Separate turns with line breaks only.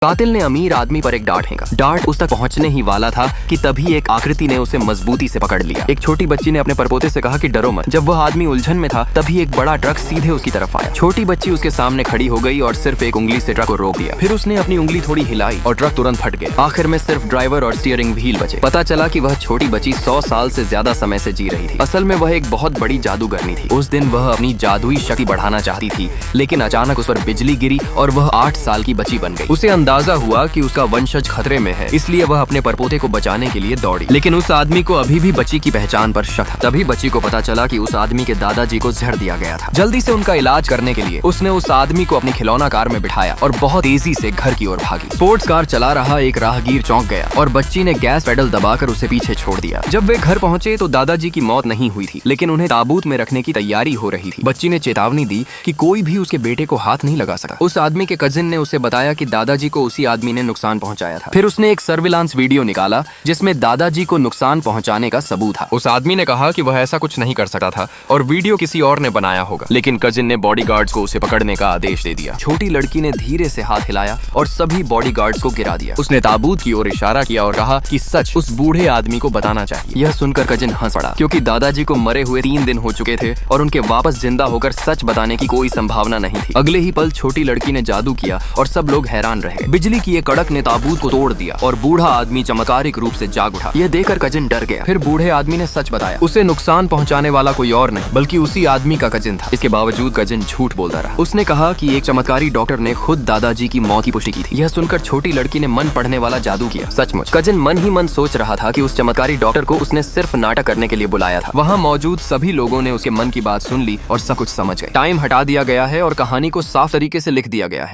कातिल ने अमीर आदमी पर एक डार्ट फेंका। डार्ट उस तक पहुंचने ही वाला था कि तभी एक आकृति ने उसे मजबूती से पकड़ लिया। एक छोटी बच्ची ने अपने परपोते से कहा कि डरो मत। जब वह आदमी उलझन में था तभी एक बड़ा ट्रक सीधे उसकी तरफ आया। छोटी बच्ची उसके सामने खड़ी हो गई और सिर्फ एक उंगली से ट्रक को रोक दिया। फिर उसने अपनी उंगली थोड़ी हिलाई और ट्रक तुरंत फट गया। आखिर में सिर्फ ड्राइवर और स्टीयरिंग व्हील बचे। पता चला कि वह छोटी बच्ची 100 साल से ज्यादा समय से जी रही थी। असल में वह एक बहुत बड़ी जादूगरनी थी। उस दिन वह अपनी जादुई शक्ति बढ़ाना चाहती थी, लेकिन अचानक उस पर बिजली गिरी और वह 8 साल की बच्ची बन गई। उसे अंदाजा हुआ कि उसका वंशज खतरे में है, इसलिए वह अपने परपोते को बचाने के लिए दौड़ी। लेकिन उस आदमी को अभी भी बच्ची की पहचान पर शक था। तभी बच्ची को पता चला कि उस आदमी के दादाजी को जहर दिया गया था। जल्दी से उनका इलाज करने के लिए उसने उस आदमी को अपनी खिलौना कार में बिठाया और बहुत तेजी से घर की ओर भागी। स्पोर्ट्स कार चला रहा एक राहगीर चौंक गया और बच्ची ने गैस पेडल दबाकर उसे पीछे छोड़ दिया। जब वे घर पहुंचे तो दादाजी की मौत नहीं हुई थी, लेकिन उन्हें ताबूत में रखने की तैयारी हो रही थी। बच्ची ने चेतावनी दी कि कोई भी उसके बेटे को हाथ नहीं लगा सका। उस आदमी के कजिन ने उसे बताया कि दादाजी को उसी आदमी ने नुकसान पहुंचाया था। फिर उसने एक सर्विलांस वीडियो निकाला जिसमें दादाजी को नुकसान पहुंचाने का सबूत था। उस आदमी ने कहा कि वह ऐसा कुछ नहीं कर सकता था और वीडियो किसी और ने बनाया होगा, लेकिन कजिन ने बॉडीगार्ड्स को उसे पकड़ने का आदेश दे दिया। छोटी लड़की ने धीरे से हाथ हिलाया और सभी बॉडीगार्ड्स को गिरा दिया। उसने ताबूत की ओर इशारा किया और कहा कि सच उस बूढ़े आदमी को बताना चाहिए। यह सुनकर कजिन हंस पड़ा, क्योंकि दादाजी को मरे हुए 3 दिन हो चुके थे और उनके वापस जिंदा होकर सच बताने की कोई संभावना नहीं थी। अगले ही पल छोटी लड़की ने जादू किया और सब लोग हैरान रहे। बिजली की एक कड़क ने ताबूत को तोड़ दिया और बूढ़ा आदमी चमत्कारिक रूप से जाग उठा। यह देखकर कजिन डर गया। फिर बूढ़े आदमी ने सच बताया। उसे नुकसान पहुंचाने वाला कोई और नहीं बल्कि उसी आदमी का कजिन था। इसके बावजूद कजिन झूठ बोलता रहा। उसने कहा कि एक चमत्कारी डॉक्टर ने खुद दादाजी की मौत की पुष्टि की थी। यह सुनकर छोटी लड़की ने मन पढ़ने वाला जादू किया। सचमुच कजिन मन ही मन सोच रहा था कि उस चमत्कारी डॉक्टर को उसने सिर्फ नाटक करने के लिए बुलाया था। वहाँ मौजूद सभी लोगों ने उसके मन की बात सुन ली और सब कुछ समझ गए। टाइम हटा दिया गया है और कहानी को साफ तरीके से लिख दिया गया है।